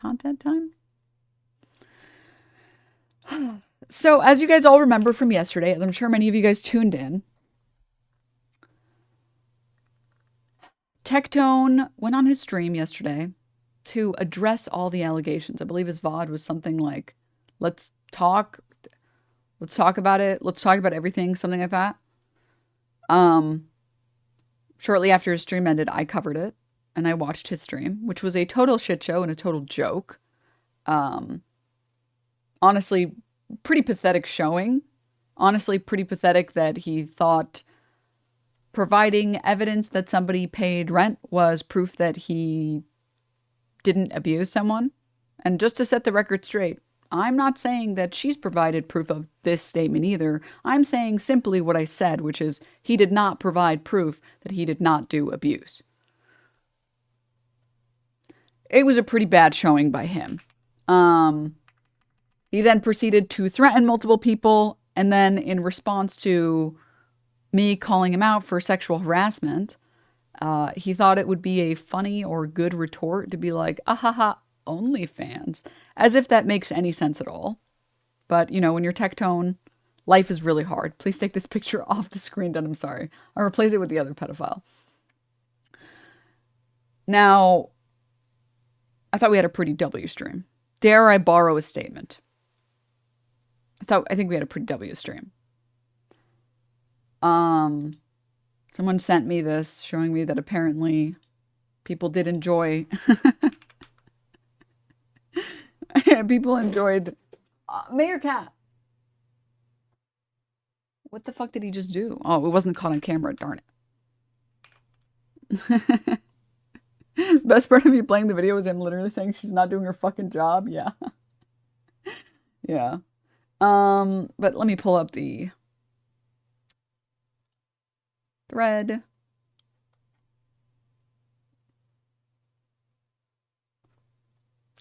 Content time? So, as you guys all remember from yesterday, as I'm sure many of you guys tuned in, Tectone went on his stream yesterday to address all the allegations. I believe his VOD was something like, let's talk, let's talk about it, let's talk about everything, something like that. Um, Shortly after his stream ended, I covered it and I watched his stream, which was a total shit show and a total joke. Um, Honestly, pretty pathetic showing. Honestly, pretty pathetic that he thought providing evidence that somebody paid rent was proof that he didn't abuse someone. And just to set the record straight, I'm not saying that she's provided proof of this statement either. I'm saying simply what I said, which is he did not provide proof that he did not do abuse. It was a pretty bad showing by him. He then proceeded to threaten multiple people, and then in response to me calling him out for sexual harassment, he thought it would be a funny or good retort to be like, ahaha, OnlyFans, as if that makes any sense at all. But, you know, when you're Tectone, life is really hard. Please take this picture off the screen, then I'm sorry. I'll replace it with the other pedophile. Now, I thought we had a pretty W stream. Dare I borrow a statement? I think we had a pretty W stream. Someone sent me this showing me that apparently people did enjoy people enjoyed Mayor Cat. What the fuck did he just do? Oh, it wasn't caught on camera, darn it. Best part of me playing the video was him literally saying she's not doing her fucking job. Yeah. Yeah. But let me pull up the thread.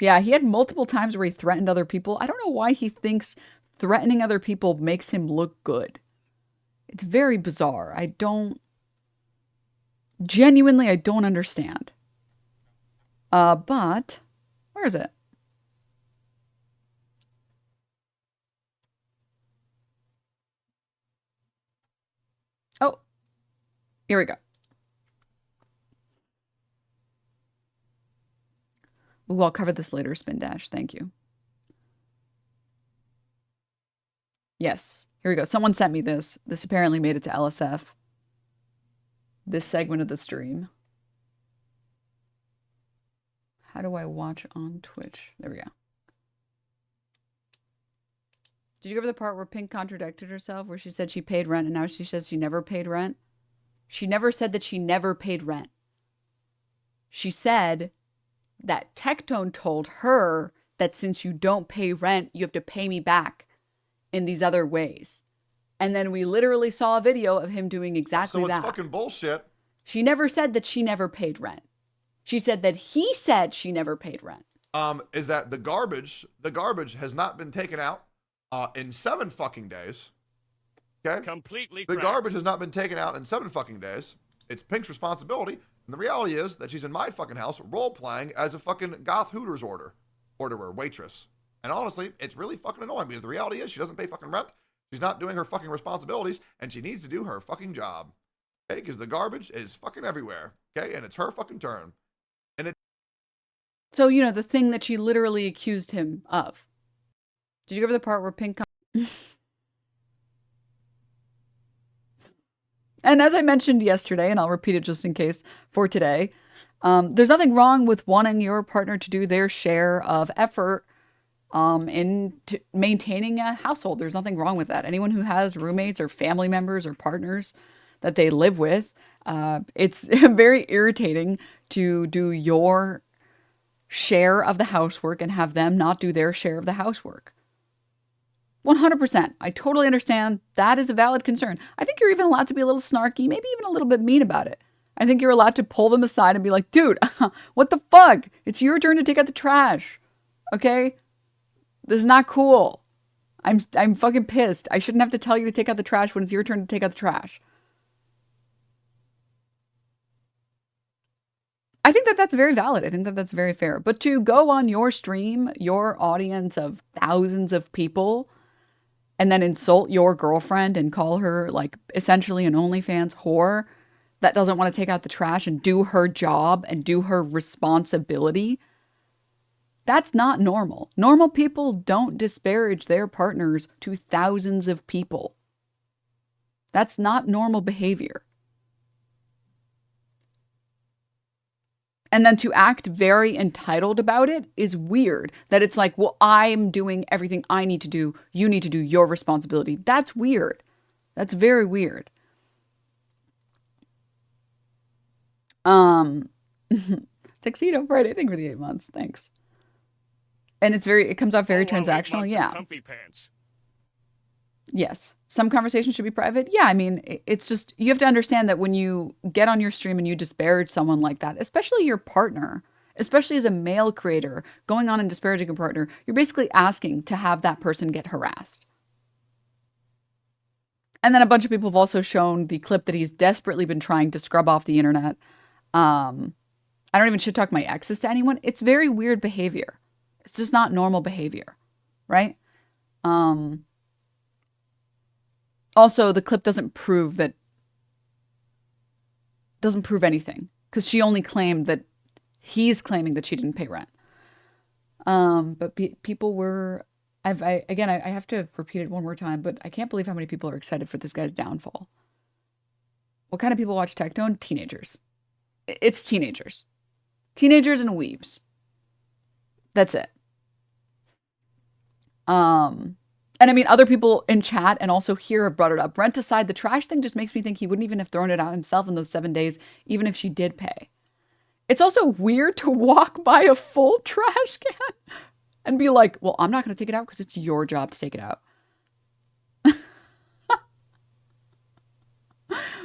Yeah, he had multiple times where he threatened other people. I don't know why he thinks threatening other people makes him look good. It's very bizarre. I don't understand. But where is it? Oh, here we go. Ooh, I'll cover this later, Spin Dash. Thank you. Yes, here we go. Someone sent me this. This apparently made it to LSF. This segment of the stream. How do I watch on Twitch? There we go. Did you go over the part where Pink contradicted herself, where she said she paid rent and now she says she never paid rent? She never said that she never paid rent. She said that Tectone told her that since you don't pay rent, you have to pay me back in these other ways. And then we literally saw a video of him doing exactly that. So it's fucking bullshit. She never said that she never paid rent. She said that he said she never paid rent. Is that the garbage has not been taken out in 7 fucking days. Okay? Completely The correct. garbage has not been taken out in 7 fucking days. It's Pink's responsibility. And the reality is that she's in my fucking house role-playing as a fucking goth Hooters orderer, waitress. And honestly, it's really fucking annoying because the reality is she doesn't pay fucking rent. She's not doing her fucking responsibilities, and she needs to do her fucking job. Okay? Because the garbage is fucking everywhere. Okay? And it's her fucking turn. So, you know, the thing that she literally accused him of. Did you go over the part where Pink... And as I mentioned yesterday, and I'll repeat it just in case for today, there's nothing wrong with wanting your partner to do their share of effort in maintaining a household. There's nothing wrong with that. Anyone who has roommates or family members or partners that they live with, it's very irritating to do your share of the housework and have them not do their share of the housework. 100%. I totally understand. That is a valid concern. I think you're even allowed to be a little snarky, maybe even a little bit mean about it. I think you're allowed to pull them aside and be like, dude, what the fuck? It's your turn to take out the trash. Okay? This is not cool. I'm fucking pissed. I shouldn't have to tell you to take out the trash when it's your turn to take out the trash. I think that that's very valid. I think that that's very fair. But to go on your stream, your audience of thousands of people, and then insult your girlfriend and call her like essentially an OnlyFans whore that doesn't want to take out the trash and do her job and do her responsibility, that's not normal. Normal people don't disparage their partners to thousands of people. That's not normal behavior. And then to act very entitled about it is weird. That it's like, well, I'm doing everything I need to do. You need to do your responsibility. That's weird. That's very weird. Um, Tuxedo Friday, thank you for the 8 months. Thanks. And it comes off very transactional. Yeah. Comfy pants. Yes. Some conversations should be private. Yeah, I mean, it's just, you have to understand that when you get on your stream and you disparage someone like that, especially your partner, especially as a male creator, going on and disparaging a partner, you're basically asking to have that person get harassed. And then a bunch of people have also shown the clip that he's desperately been trying to scrub off the internet. I don't even shit talk my exes to anyone. It's very weird behavior. It's just not normal behavior, right? Also, the clip doesn't prove anything because she only claimed that he's claiming that she didn't pay rent. But people were, I have to repeat it one more time, but I can't believe how many people are excited for this guy's downfall. What kind of people watch Tectone? Teenagers. It's teenagers. Teenagers and weebs. That's it. And I mean, other people in chat and also here have brought it up. Rent aside, the trash thing just makes me think he wouldn't even have thrown it out himself in those 7 days, even if she did pay. It's also weird to walk by a full trash can and be like, well, I'm not going to take it out because it's your job to take it out.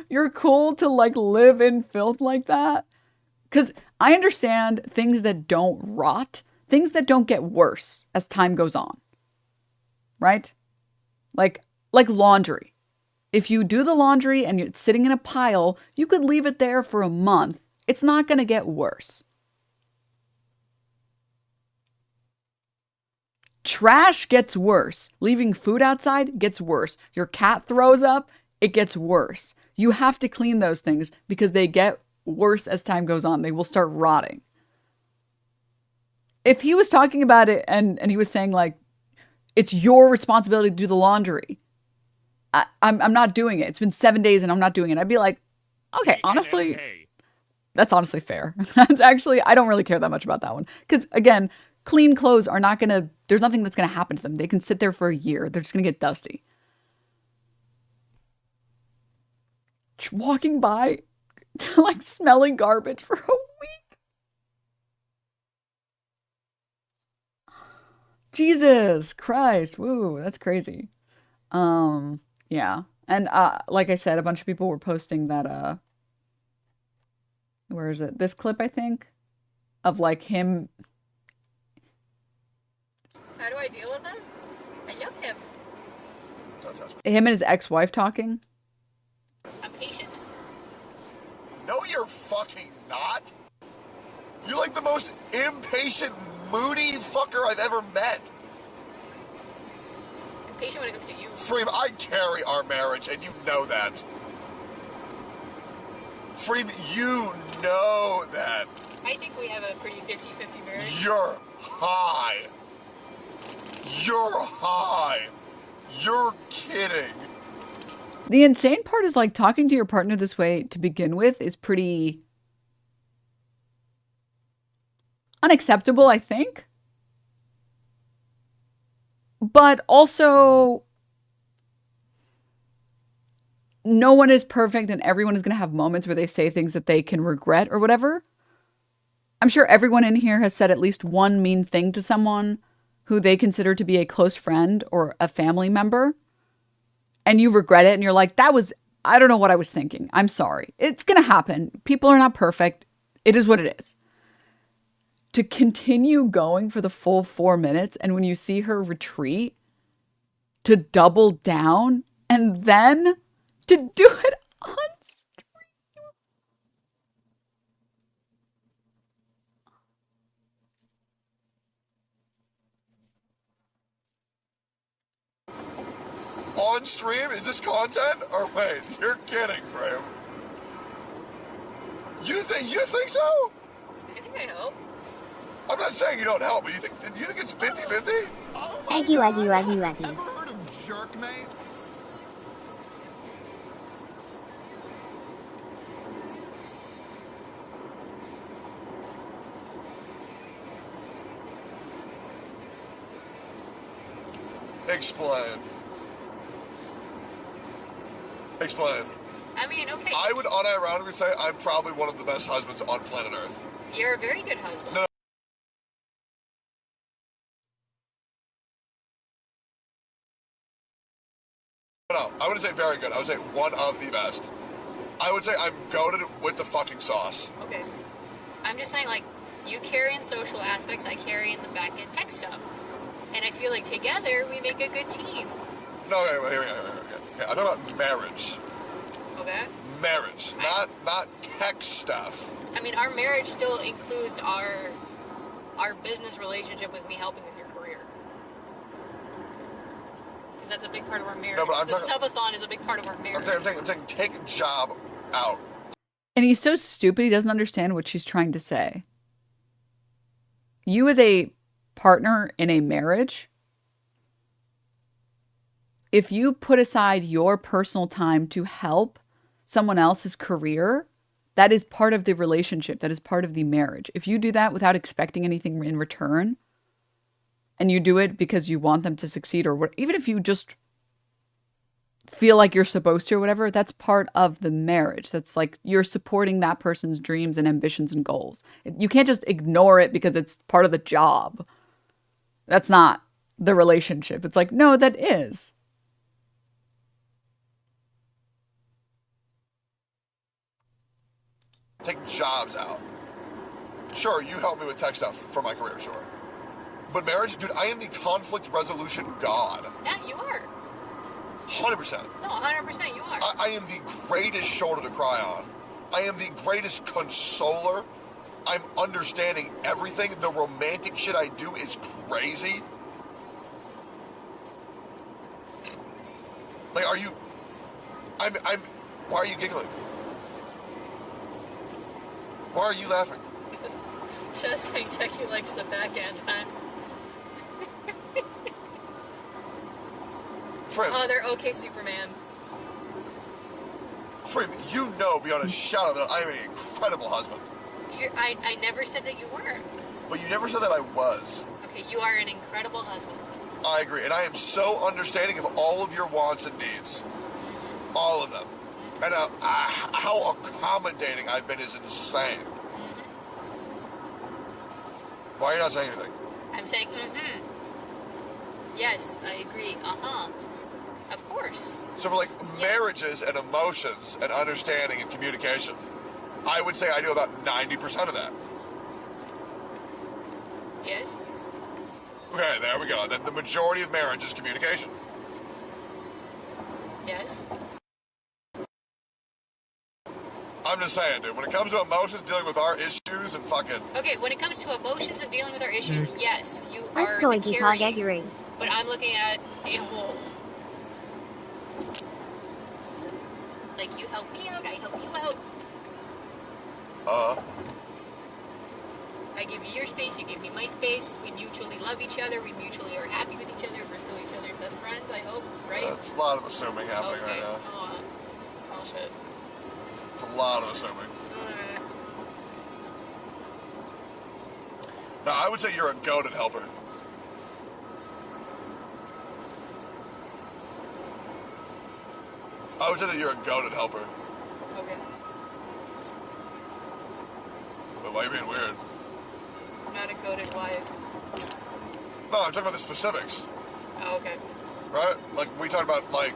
You're cool to like live in filth like that? Because I understand things that don't rot, things that don't get worse as time goes on. Right? Like laundry. If you do the laundry and it's sitting in a pile, you could leave it there for a month. It's not going to get worse. Trash gets worse. Leaving food outside gets worse. Your cat throws up, it gets worse. You have to clean those things because they get worse as time goes on. They will start rotting. If he was talking about it and he was saying like, it's your responsibility to do the laundry. I'm not doing it. It's been 7 days and I'm not doing it. I'd be like, okay, honestly, that's honestly fair. That's actually, I don't really care that much about that one. Because again, clean clothes are not going to, there's nothing that's going to happen to them. They can sit there for a year. They're just going to get dusty. Walking by, like smelling garbage for a week. Jesus Christ. Woo, that's crazy. Yeah. And like I said, a bunch of people were posting that where is it? This clip, I think, of like him. How do I deal with him? I love him. Him and his ex-wife talking. I'm patient. No, you're fucking not. You're like the most impatient, moody fucker I've ever met. I'm patient when it comes to you. Freem, I carry our marriage, and you know that. Freem, you know that. I think we have a pretty 50-50 marriage. You're high. You're high. You're kidding. The insane part is like talking to your partner this way to begin with is pretty unacceptable, I think. But also, no one is perfect and everyone is going to have moments where they say things that they can regret or whatever. I'm sure everyone in here has said at least one mean thing to someone who they consider to be a close friend or a family member. And you regret it and you're like, I don't know what I was thinking. I'm sorry. It's going to happen. People are not perfect. It is what it is. To continue going for the full 4 minutes and when you see her retreat, to double down and then to do it on stream. on stream? Is this content? Or wait, you're kidding, Graham. You think so? I think I help. I'm not saying you don't help, but you think it's 50-50? Oh my God. Eggy. Ever heard of jerkmate? Explain. Explain. I mean, okay. I would unironically say I'm probably one of the best husbands on planet Earth. You're a very good husband. No. No, I wouldn't say very good. I would say one of the best. I would say I'm goated with the fucking sauce. Okay. I'm just saying, like, you carry in social aspects, I carry in the back end tech stuff. And I feel like together we make a good team. No, wait. I'm talking about marriage. Okay? Marriage, not tech stuff. I mean, our marriage still includes our business relationship with me helping with your career. Because that's a big part of our marriage. No, but I'm the talking, subathon is a big part of our marriage. I'm saying take job out. And he's so stupid, he doesn't understand what she's trying to say. You as a partner in a marriage, if you put aside your personal time to help someone else's career, that is part of the relationship. That is part of the marriage. If you do that without expecting anything in return, and you do it because you want them to succeed, or what, even if you just feel like you're supposed to or whatever, that's part of the marriage. That's like you're supporting that person's dreams and ambitions and goals. You can't just ignore it because it's part of the job. That's not the relationship. It's like, no, that is. Take jobs out. Sure, you help me with tech stuff for my career, sure. But marriage, dude, I am the conflict resolution god. Yeah, you are. 100%. No, 100% you are. I am the greatest shoulder to cry on. I am the greatest consoler. I'm understanding everything. The romantic shit I do is crazy. Like, are you... Why are you giggling? Why are you laughing? Just saying Techie likes the back end, huh? Frim, Oh, they're okay, Superman. Frim, you know beyond a shadow of a doubt I am an incredible husband. I never said that you weren't. But you never said that I was. Okay, you are an incredible husband. I agree, and I am so understanding of all of your wants and needs. All of them. And how accommodating I've been is insane. Why are you not saying anything? I'm saying, Yes, I agree. Of course. So for like marriages and emotions and understanding and communication, I would say I do about 90% of that. Yes? Okay, there we go. Then the majority of marriage is communication. Yes? I'm just saying, dude, when it comes to emotions, dealing with our issues and fucking... Okay, when it comes to emotions and dealing with our issues, yes, you Let's are go, the Eggy carrying. But I'm looking at a whole. Like, you help me out, I help you out. I give you your space, you give me my space. We mutually love each other, we mutually are happy with each other. We're still each other's best friends, I hope, right? There's a lot of assuming happening Okay, right now. come on. Oh, shit. It's a lot of assuming. Alright. Now, I would say you're a goated helper. I would say that you're a goated helper. Okay. But why are you being weird? I'm not a goated wife. No, I'm talking about the specifics, Oh, okay. right? Like, we talked about, like,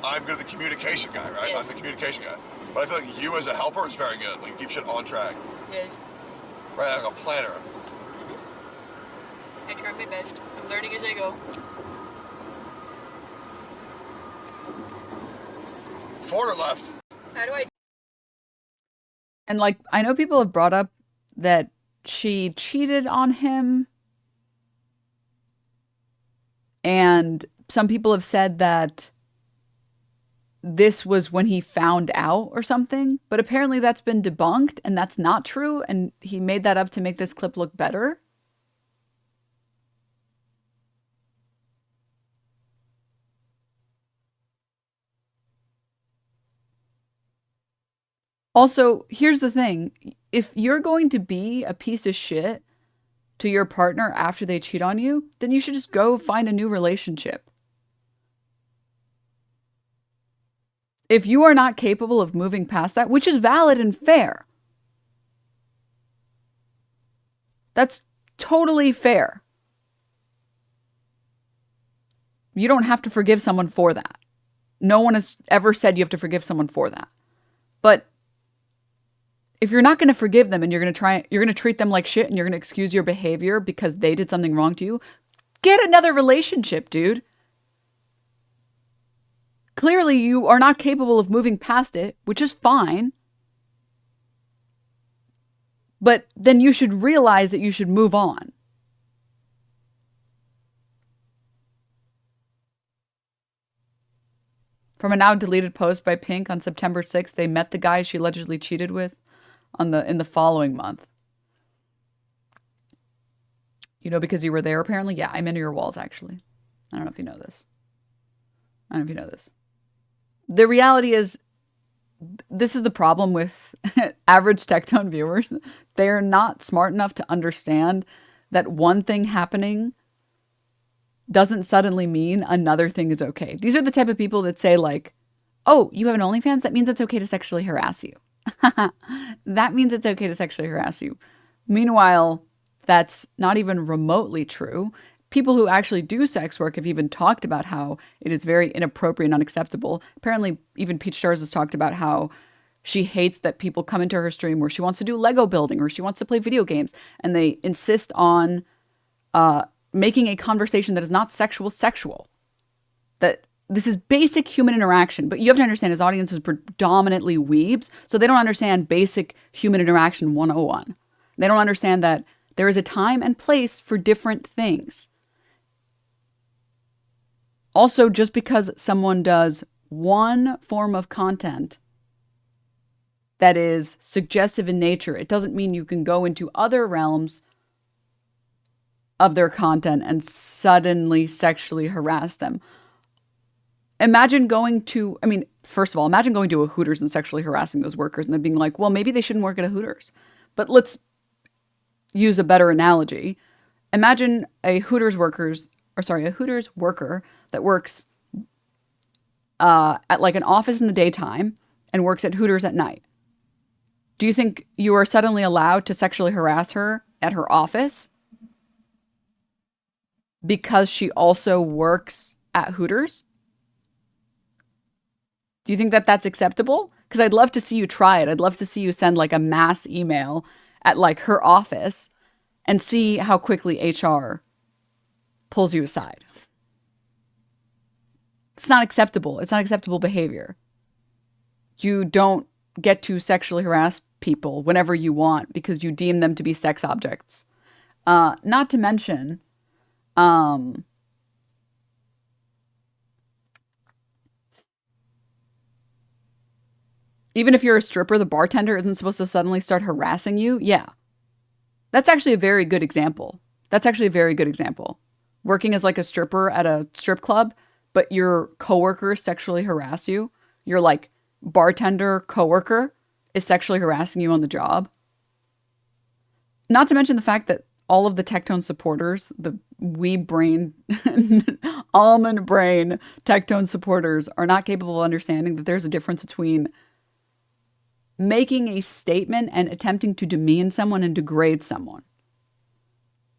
I'm good at the communication guy, right? Yes. I'm the communication guy. But I feel like you as a helper is very good. Like, keep shit on track. Yes. Right? Like a planner. I try my best. I'm learning as I go. Forward or left? How do I... And like, I know people have brought up that she cheated on him. And some people have said that this was when he found out or something, but apparently that's been debunked and that's not true, and he made that up to make this clip look better. Also, here's the thing. If you're going to be a piece of shit to your partner after they cheat on you, then you should just go find a new relationship. If you are not capable of moving past that, which is valid and fair, that's totally fair. You don't have to forgive someone for that. No one has ever said you have to forgive someone for that. But if you're not going to forgive them and you're going to treat them like shit and you're going to excuse your behavior because they did something wrong to you, get another relationship, dude. Clearly, you are not capable of moving past it, which is fine. But then you should realize that you should move on. From a now deleted post by Pink on September 6th, they met the guy she allegedly cheated with in the following month. You know, because you were there, apparently? Yeah, I'm into your walls, actually. I don't know if you know this. The reality is, this is the problem with average Tectone viewers. They are not smart enough to understand that one thing happening doesn't suddenly mean another thing is okay. These are the type of people that say like, oh, you have an OnlyFans? That means it's okay to sexually harass you. That means it's okay to sexually harass you. Meanwhile, that's not even remotely true. People who actually do sex work have even talked about how it is very inappropriate and unacceptable. Apparently, even Peach Stars has talked about how she hates that people come into her stream where she wants to do Lego building or she wants to play video games, and they insist on making a conversation that is not sexual. That this is basic human interaction, but you have to understand his audience is predominantly weebs, so they don't understand basic human interaction 101. They don't understand that there is a time and place for different things. Also, just because someone does one form of content that is suggestive in nature, it doesn't mean you can go into other realms of their content and suddenly sexually harass them. Imagine going to, first of all, imagine going to a Hooters and sexually harassing those workers and then being like, well, maybe they shouldn't work at a Hooters. But let's use a better analogy. Imagine a Hooters worker that works at like an office in the daytime and works at Hooters at night. Do you think you are suddenly allowed to sexually harass her at her office because she also works at Hooters? Do you think that that's acceptable? Because I'd love to see you try it. I'd love to see you send like a mass email at like her office and see how quickly HR pulls you aside. It's not acceptable. It's not acceptable behavior. You don't get to sexually harass people whenever you want because you deem them to be sex objects. Not to mention, even if you're a stripper, the bartender isn't supposed to suddenly start harassing you. Yeah. That's actually a very good example. Working as like a stripper at a strip club, but your coworker sexually harass you. Your like bartender coworker is sexually harassing you on the job. Not to mention the fact that all of the Tectone supporters, the weeb brain, almond brain Tectone supporters are not capable of understanding that there's a difference between making a statement and attempting to demean someone and degrade someone.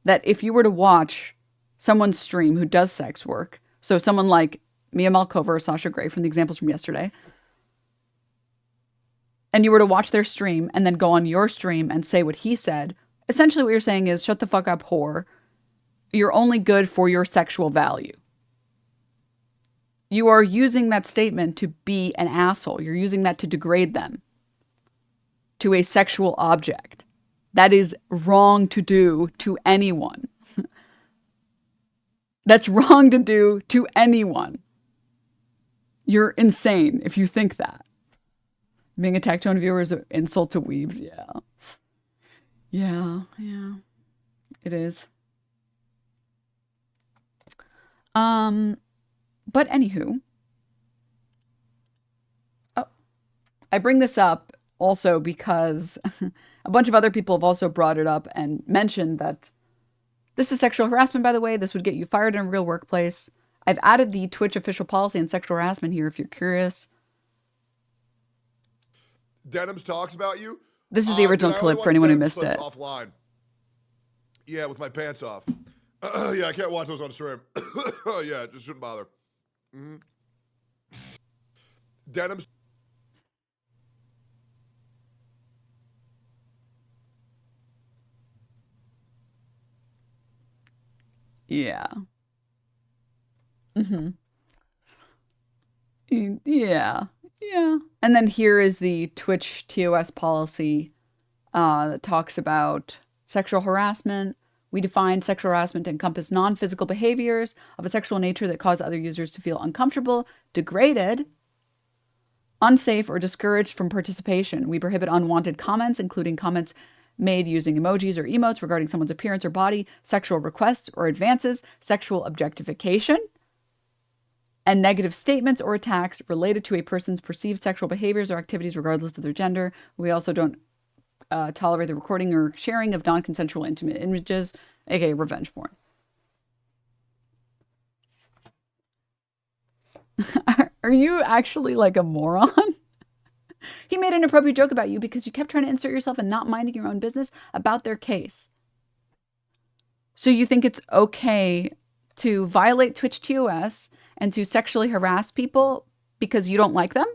That if you were to watch someone's stream who does sex work, so someone like Mia Malkova or Sasha Grey from the examples from yesterday, and you were to watch their stream and then go on your stream and say what he said, essentially what you're saying is, shut the fuck up, whore. You're only good for your sexual value. You are using that statement to be an asshole. You're using that to degrade them to a sexual object. That is wrong to do to anyone. That's wrong to do to anyone. You're insane if you think that. Being a Tectone viewer is an insult to weebs. Yeah. Yeah. It is. But anywho. Oh, I bring this up also because a bunch of other people have also brought it up and mentioned that this is sexual harassment, by the way. This would get you fired in a real workplace. I've added the Twitch official policy on sexual harassment here if you're curious. Denims talks about you. This is the original clip for anyone who missed it. Offline. Yeah, with my pants off. Yeah, I can't watch those on stream. Yeah, just shouldn't bother. Denims. Yeah. Yeah. And then here is the Twitch TOS policy that talks about sexual harassment. We define sexual harassment to encompass non-physical behaviors of a sexual nature that cause other users to feel uncomfortable, degraded, unsafe, or discouraged from participation. We prohibit unwanted comments, including comments made using emojis or emotes regarding someone's appearance or body, sexual requests or advances, sexual objectification, and negative statements or attacks related to a person's perceived sexual behaviors or activities regardless of their gender. We also don't tolerate the recording or sharing of non-consensual intimate images, aka revenge porn. Are you actually like a moron? He made an inappropriate joke about you because you kept trying to insert yourself and not minding your own business about their case. So you think it's okay to violate Twitch TOS and to sexually harass people because you don't like them?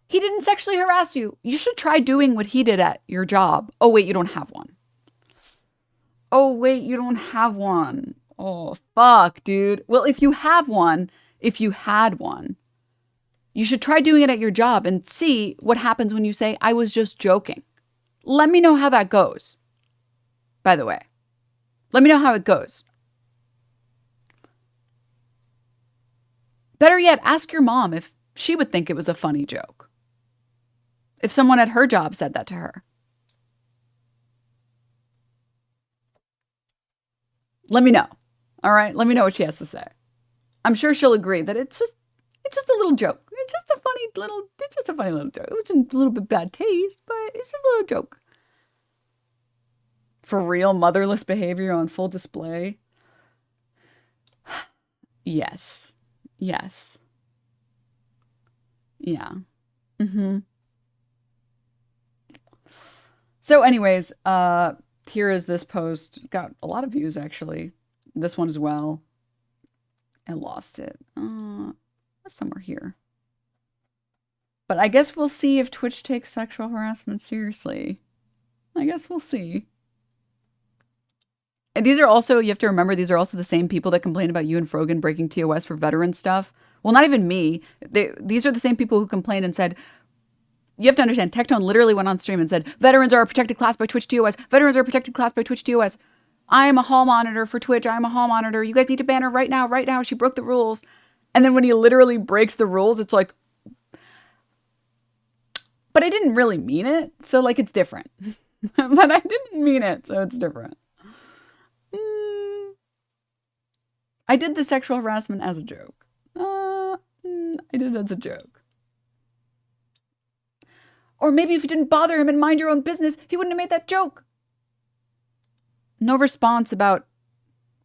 He didn't sexually harass you. You should try doing what he did at your job. Oh, wait, you don't have one. Oh, wait, you don't have one. Oh, fuck, dude. Well, if you have one, if you had one, you should try doing it at your job and see what happens when you say, I was just joking. Let me know how that goes. By the way, let me know how it goes. Better yet, ask your mom if she would think it was a funny joke. If someone at her job said that to her. Let me know. All right? Let me know what she has to say. I'm sure she'll agree that it's just a little joke. It's just a funny little joke. It was a little bit bad taste, but it's just a little joke. For real motherless behavior on full display. Yes. Yeah. So anyways, here is this post. Got a lot of views, actually. This one as well. I lost it. Somewhere here. But I guess we'll see if Twitch takes sexual harassment seriously. I guess we'll see. And these are also, you have to remember, these are also the same people that complain about you and Frogan breaking TOS for veteran stuff. Well, not even me. These are the same people who complained and said, you have to understand, Tectone literally went on stream and said, veterans are a protected class by Twitch TOS. Veterans are a protected class by Twitch TOS. I am a hall monitor for Twitch. I am a hall monitor. You guys need to ban her right now. She broke the rules. And then when he literally breaks the rules, it's like, but I didn't really mean it. So like, it's different. But I didn't mean it. So it's different. I did the sexual harassment as a joke. I did it as a joke. Or maybe if you didn't bother him and mind your own business, he wouldn't have made that joke. No response about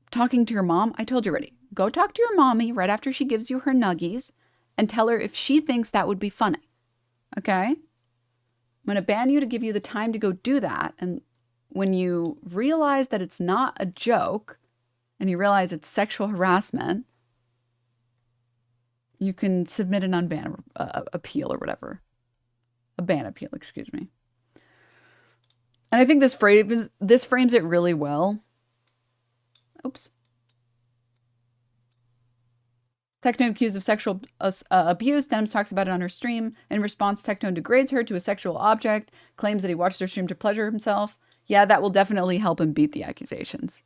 talking to your mom. I told you already. Go talk to your mommy right after she gives you her nuggies and tell her if she thinks that would be funny. Okay? I'm going to ban you to give you the time to go do that. And when you realize that it's not a joke and you realize it's sexual harassment, you can submit an unban appeal or whatever. A ban appeal, excuse me. And I think this frames it really well. Oops. Tectone accused of sexual abuse. Denims talks about it on her stream. In response, Tectone degrades her to a sexual object, claims that he watches her stream to pleasure himself. Yeah, that will definitely help him beat the accusations.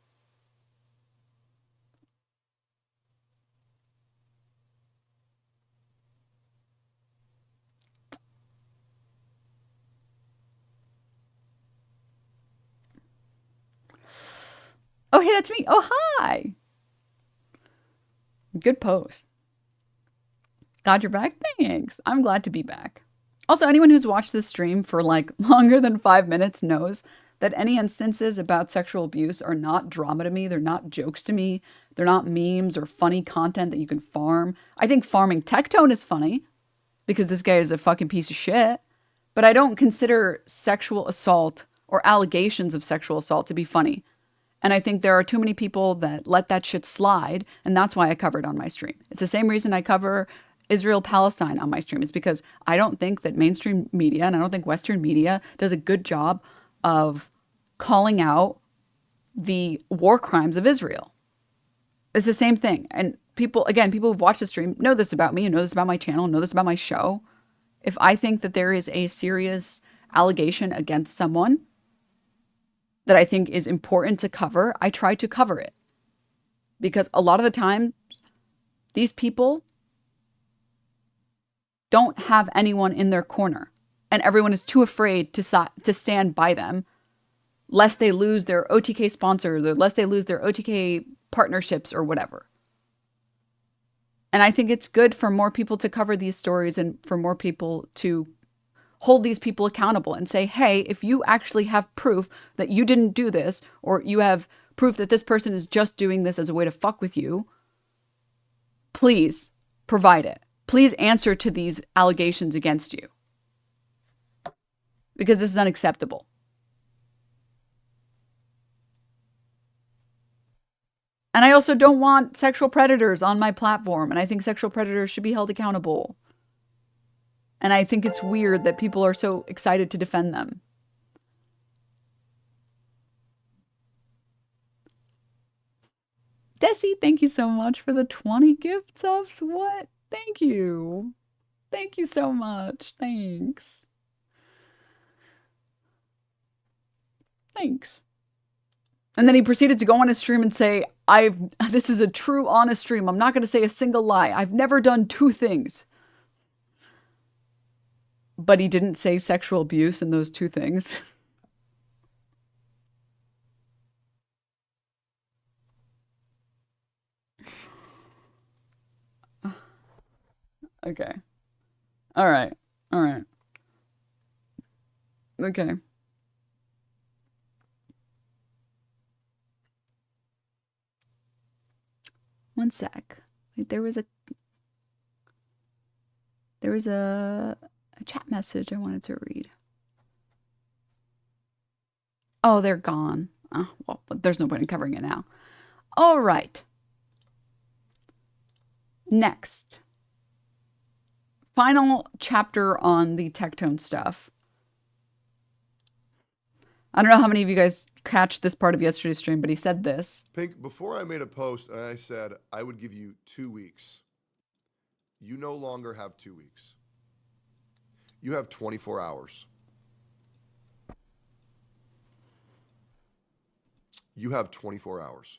Oh, hey, that's me. Oh, hi. Good post. Glad you're back. Thanks. I'm glad to be back. Also, anyone who's watched this stream for like longer than 5 minutes knows that any instances about sexual abuse are not drama to me. They're not jokes to me. They're not memes or funny content that you can farm. I think farming Tectone is funny because this guy is a fucking piece of shit. But I don't consider sexual assault or allegations of sexual assault to be funny. And I think there are too many people that let that shit slide, and that's why I cover it on my stream. It's the same reason I cover Israel-Palestine on my stream. It's because I don't think that mainstream media, and I don't think Western media, does a good job of calling out the war crimes of Israel. It's the same thing. And people, again, people who've watched the stream know this about me, and know this about my channel, know this about my show. If I think that there is a serious allegation against someone that I think is important to cover, I try to cover it. Because a lot of the time, these people don't have anyone in their corner. And everyone is too afraid to stand by them, lest they lose their OTK sponsors, or lest they lose their OTK partnerships or whatever. And I think it's good for more people to cover these stories and for more people to hold these people accountable and say, hey, if you actually have proof that you didn't do this, or you have proof that this person is just doing this as a way to fuck with you, please provide it. Please answer to these allegations against you. Because this is unacceptable. And I also don't want sexual predators on my platform, and I think sexual predators should be held accountable. And I think it's weird that people are so excited to defend them. Desi, thank you so much for the 20 gift subs. What? Thank you. Thank you so much. Thanks. Thanks. And then he proceeded to go on his stream and say, this is a true, honest stream. I'm not going to say a single lie. I've never done two things. But he didn't say sexual abuse in those two things. Okay. All right. All right. Okay. One sec. There was a chat message I wanted to read. Oh, they're gone. Oh, well, there's no point in covering it now. All right. Next. Final chapter on the Tectone stuff. I don't know how many of you guys catch this part of yesterday's stream, but he said this. Pink, before I made a post and I said I would give you 2 weeks. You no longer have 2 weeks. You have 24 hours. You have 24 hours.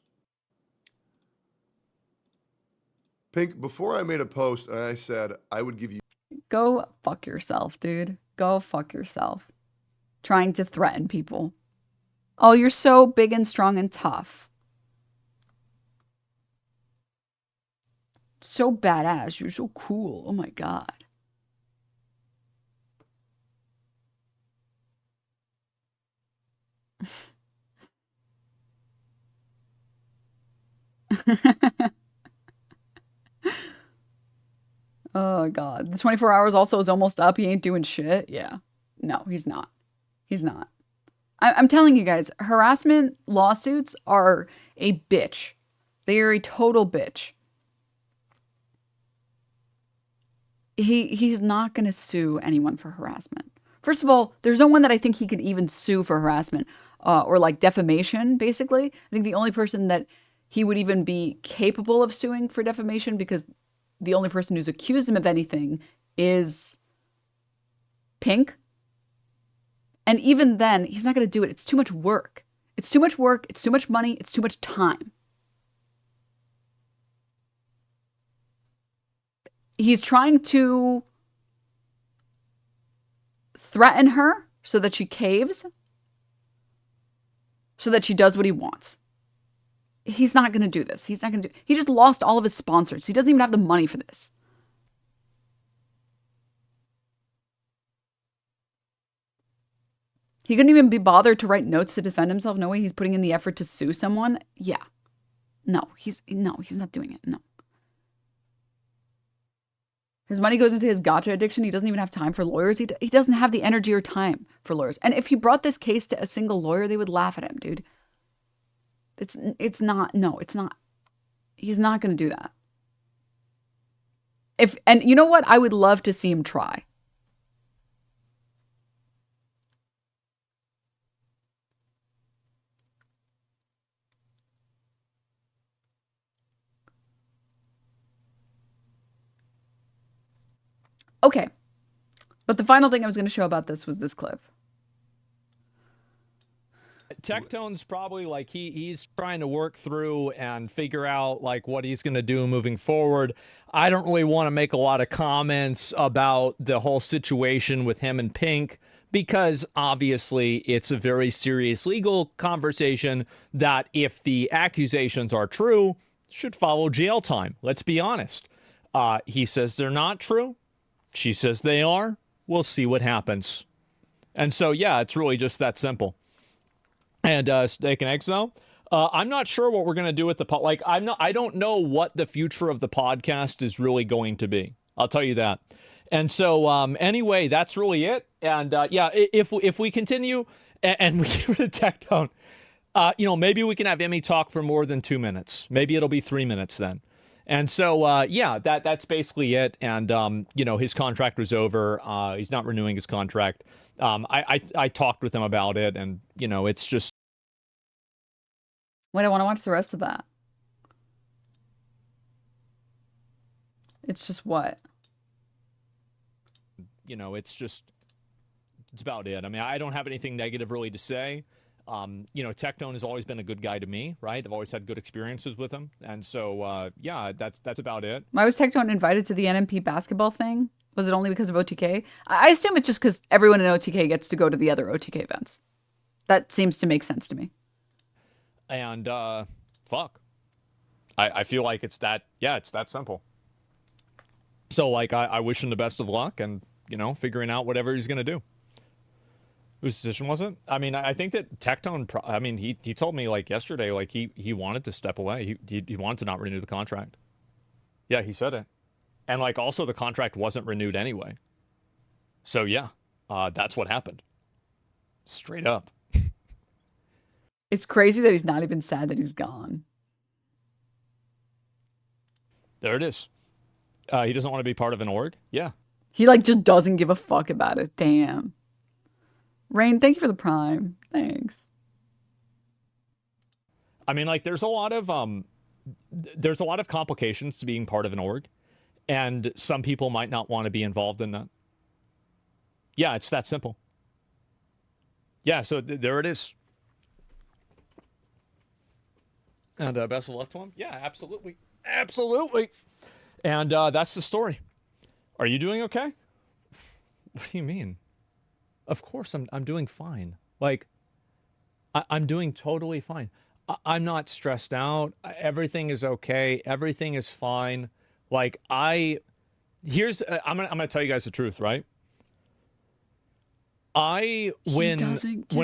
Pink, before I made a post and I said I would give you... Go fuck yourself, dude. Go fuck yourself. Trying to threaten people. Oh, you're so big and strong and tough. So badass. You're so cool. Oh my God. Oh God. The 24 hours also is almost up. He ain't doing shit. Yeah. No, he's not. He's not. I'm telling you guys, harassment lawsuits are a bitch. They are a total bitch. He's not going to sue anyone for harassment. First of all, there's no one that I think he could even sue for harassment or like defamation, basically. I think the only person that he would even be capable of suing for defamation, because the only person who's accused him of anything is Pink. And even then, he's not going to do it. It's too much work. It's too much work. It's too much money. It's too much time. He's trying to threaten her so that she caves, so that she does what he wants. He's not going to do this. He's not going to do. He just lost all of his sponsors. He doesn't even have the money for this. He couldn't even be bothered to write notes to defend himself. No way he's putting in the effort to sue someone. Yeah. No, he's not doing it. No. His money goes into his gotcha addiction. He doesn't even have time for lawyers. He doesn't have the energy or time for lawyers. And if he brought this case to a single lawyer, they would laugh at him, dude. It's not. He's not going to do that. And you know what? I would love to see him try. Okay. But the final thing I was going to show about this was this clip. Tectone's probably like he's trying to work through and figure out like what he's going to do moving forward. I don't really want to make a lot of comments about the whole situation with him and Pink because obviously it's a very serious legal conversation that if the accusations are true, should follow jail time. Let's be honest. He says they're not true. She says they are. We'll see what happens. And so, yeah, it's really just that simple. And Steak and Eggs, though, I'm not sure what we're going to do with the I don't know what the future of the podcast is really going to be. I'll tell you that. And so, anyway, that's really it. And yeah, if we continue and we get rid of Tectone, maybe we can have Emmy talk for more than 2 minutes. Maybe it'll be 3 minutes then. And so, yeah, that's basically it. And, his contract was over. He's not renewing his contract. I talked with him about it, and, it's just. Wait, I want to watch the rest of that. It's just what? It's about it. I mean, I don't have anything negative really to say. Tectone has always been a good guy to me, right? I've always had good experiences with him. And so, yeah, that's about it. Why was Tectone invited to the NMP basketball thing? Was it only because of OTK? I assume it's just because everyone in OTK gets to go to the other OTK events. That seems to make sense to me. And, fuck. I feel like it's that simple. So, like, I wish him the best of luck and, figuring out whatever he's going to do. Whose decision was it? I mean, I think that Tectone, he told me, like, yesterday, like, he wanted to step away. He wanted to not renew the contract. Yeah, he said it. And, like, also the contract wasn't renewed anyway. So, yeah, that's what happened. Straight up. It's crazy that he's not even sad that he's gone. There it is. He doesn't want to be part of an org? Yeah. He, like, just doesn't give a fuck about it. Damn. Rain, thank you for the Prime. Thanks. I mean, like, there's a lot of complications to being part of an org, and some people might not want to be involved in that. Yeah, it's that simple. Yeah, so there it is. And best of luck to him. Yeah, absolutely. Absolutely. And that's the story. Are you doing okay? What do you mean? Of course I'm doing fine. Like, I'm doing totally fine. I'm not stressed out. Everything is okay. Everything is fine. Like, I'm gonna tell you guys the truth, right? When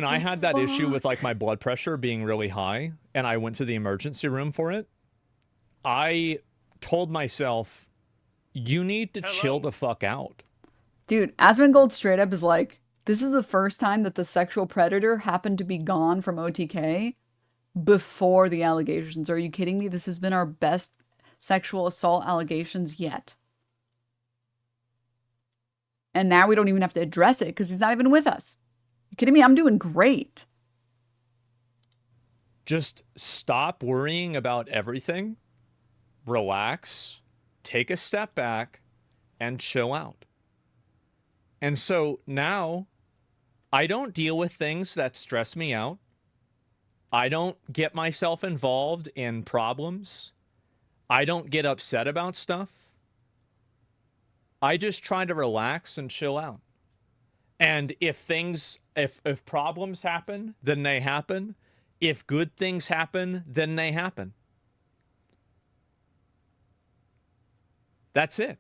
I had that issue with, like, my blood pressure being really high and I went to the emergency room for it, I told myself, you need to chill the fuck out. Dude, Asmongold straight up is like, this is the first time that the sexual predator happened to be gone from OTK before the allegations. Are you kidding me? This has been our best sexual assault allegations yet. And now we don't even have to address it because he's not even with us. You kidding me? I'm doing great. Just stop worrying about everything. Relax. take a step back and chill out. And so now I don't deal with things that stress me out. I don't get myself involved in problems. I don't get upset about stuff. I just try to relax and chill out. And if problems happen, then they happen. If good things happen, then they happen. That's it.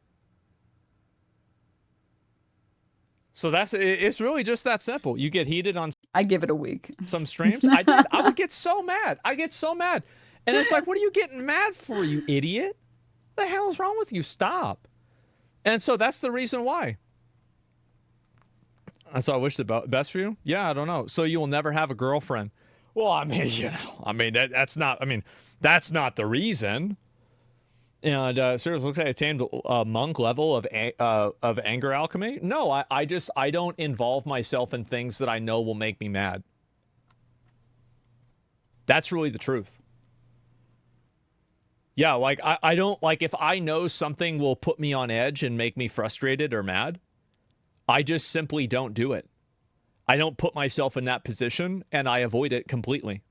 So it's really just that simple. You get heated on I give it a week. some streams. I did. I would get so mad. I get so mad. And it's like, what are you getting mad for, you idiot? What the hell is wrong with you? Stop. And so that's the reason why. And so I wish the best for you. Yeah, I don't know. So you will never have a girlfriend. Well, I mean, that's not the reason. And seriously, looks like I attained a monk level of anger alchemy. No, I don't involve myself in things that I know will make me mad. That's really the truth. Yeah, like I don't, like, if I know something will put me on edge and make me frustrated or mad, I just simply don't do it. I don't put myself in that position, and I avoid it completely.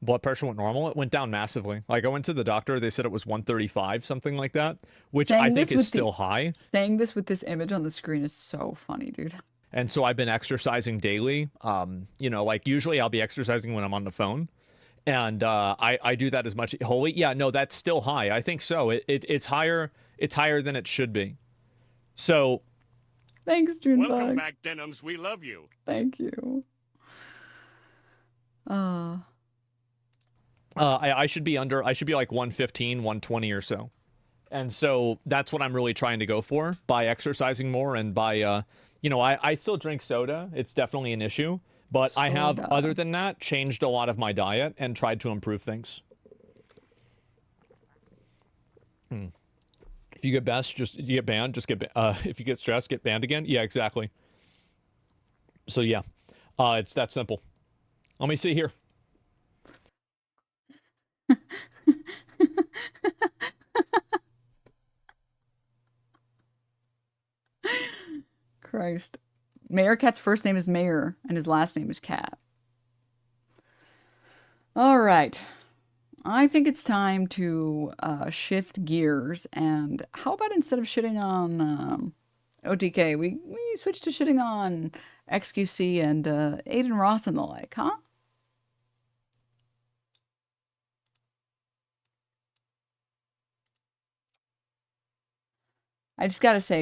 Blood pressure went normal. It went down massively. Like, I went to the doctor. They said it was 135, something like that, which I think is still high. Saying this with this image on the screen is so funny, dude. And so I've been exercising daily. Like, usually I'll be exercising when I'm on the phone. And I do that as much. Holy, yeah, no, that's still high. I think so. It's higher. It's higher than it should be. So... Thanks, Junebug. Welcome back, Denims. We love you. Thank you. I should be like 115, 120 or so. And so that's what I'm really trying to go for by exercising more and by, I still drink soda. It's definitely an issue. But I have, other than that, changed a lot of my diet and tried to improve things. If you get banned, if you get stressed, get banned again. Yeah, exactly. So yeah, it's that simple. Let me see here. Christ. Mayor Cat's first name is Mayor, and his last name is Cat. All right. I think it's time to shift gears, and how about instead of shitting on OTK, we switch to shitting on XQC and Aiden Ross and the like, huh? I just gotta say,